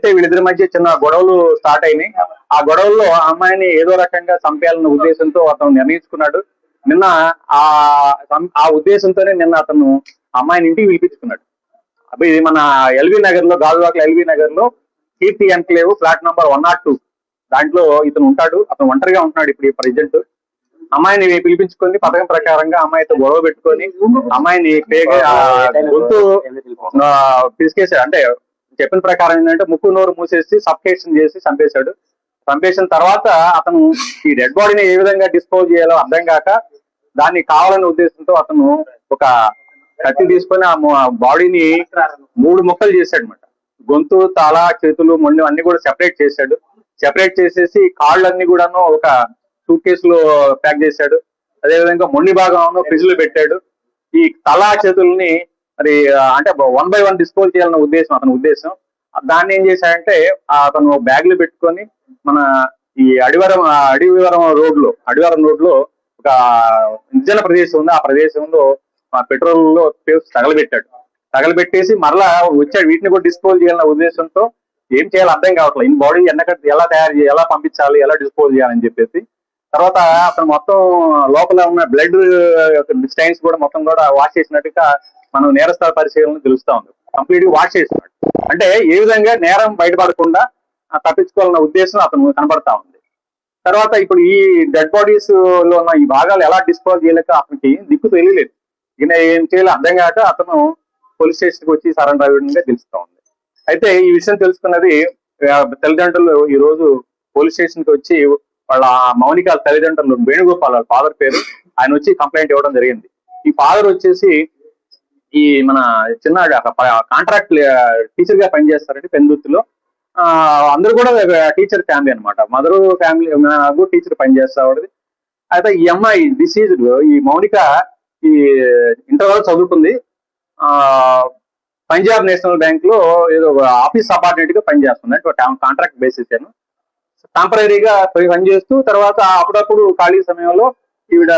అయితే వీళ్ళిద్దరి మధ్య చిన్న గొడవలు స్టార్ట్ అయినాయి. ఆ గొడవల్లో ఆ అమ్మాయిని ఏదో రకంగా చంపేయాలన్న ఉద్దేశంతో అతను నిర్ణయించుకున్నాడు. నిన్న ఆ ఆ ఉద్దేశంతోనే నిన్న అతను అమ్మాయిని ఇంటికి పిలిపించుకున్నాడు. అప్పుడు ఇది మన ఎల్బీ నగర్ లో, గాజువాకల ఎల్బీ నగర్ లో కీర్తి ఎన్క్లేవ్ ఫ్లాట్ నంబర్ 102 దాంట్లో ఇతను ఉంటాడు. అతను ఒంటరిగా ఉంటున్నాడు ఇప్పుడు ప్రెజెంట్. అమ్మాయిని పిలిపించుకొని పథకం ప్రకారంగా అమ్మాయితో గొడవ పెట్టుకొని అమ్మాయిని గొంతు పిసికేసాడు. అంటే చెప్పిన ప్రకారం ఏంటంటే ముక్కు నోరు మూసేసి సఫికేషన్ చేసి చంపేశాడు. చంపేసిన తర్వాత అతను ఈ డెడ్ బాడీని ఏ విధంగా డిస్పోజ్ చేయాలో అర్థం కాక దాన్ని కావాలనే ఉద్దేశంతో అతను ఒక కత్తి తీసుకొని ఆ బాడీని 3 ముక్కలు చేశాడు అనమాట. గొంతు, తల, చేతులు, మొండి అన్ని కూడా సెపరేట్ చేశాడు. సెపరేట్ చేసేసి కాళ్ళన్నీ కూడాను ఒక సూట్ కేసులో ప్యాక్ చేశాడు. అదేవిధంగా మొండి భాగం ఫ్రిడ్జ్ లో పెట్టాడు. ఈ తల, చేతుల్ని మరి అంటే 1 by 1 డిస్పోజ్ చేయాలన్న ఉద్దేశం అతని ఉద్దేశం. దాన్ని ఏం చేశాడంటే అతను బ్యాగ్ లో పెట్టుకొని మన ఈ అడివివరం రోడ్ లో ఒక నిర్జన ప్రదేశం ఉంది. ఆ ప్రదేశంలో పెట్రోల్ లో తగలబెట్టేసి మరలా వచ్చాడు. వీటిని కూడా డిస్పోజ్ చేయాలన్న ఉద్దేశంతో ఏం చేయాలో అర్థం కావట్లేదు. ఈ బాడీ ఎలా తయారు చేయాలి, ఎలా పంపించాలి, ఎలా డిస్పోజ్ చేయాలని చెప్పేసి తర్వాత అతను మొత్తం లోపల ఉన్న బ్లడ్ స్టైన్స్ కూడా మొత్తం కూడా వాష్ చేసినట్టుగా మనం నేరస్థల పరిశీలన తెలుస్తా ఉంది. కంప్లీట్ గా వాష్ చేస్తున్నాడు. అంటే ఏ విధంగా నేరం బయటపడకుండా తప్పించుకోవాలన్న ఉద్దేశం అతను కనబడతా ఉంది. తర్వాత ఇప్పుడు ఈ డెడ్ బాడీస్ లో ఉన్న ఈ భాగాలు ఎలా డిస్పోజ్ చేయలేక అతనికి దిక్కు తెలియలేదు. ఈయన ఏం చేయాలో అర్థం కాక అతను పోలీస్ స్టేషన్ కి వచ్చి సరెండర్ అవ్వడంగా తెలుస్తా ఉంది. అయితే ఈ విషయం తెలుసుకున్నది తల్లిదండ్రులు ఈ రోజు పోలీస్ స్టేషన్ కి వచ్చి వాళ్ళ మౌనిక తల్లిదండ్రులు వేణుగోపాల్ వాళ్ళ ఫాదర్ పేరు, ఆయన వచ్చి కంప్లైంట్ ఇవ్వడం జరిగింది. ఈ ఫాదర్ వచ్చేసి ఈ మన చిన్న కాంట్రాక్ట్ టీచర్ గా పనిచేస్తారంటే పెందుర్తిలో. అందరూ కూడా టీచర్ ఫ్యామిలీ అనమాట. మదర్ ఫ్యామిలీ టీచర్ పనిచేస్తా ఉండేది. అయితే ఈ అమ్మాయి డిసీజ్డ్ ఈ మౌనిక ఈ ఇంటర్ వరకు చదువుకుంది. పంజాబ్ నేషనల్ బ్యాంక్ లో ఏదో ఆఫీస్ సబార్డినేట్ గా పనిచేస్తుంది. అంటే కాంట్రాక్ట్ బేసిస్ టెంపరీగా పనిచేస్తూ తర్వాత అప్పుడప్పుడు ఖాళీ సమయంలో ఈవిడ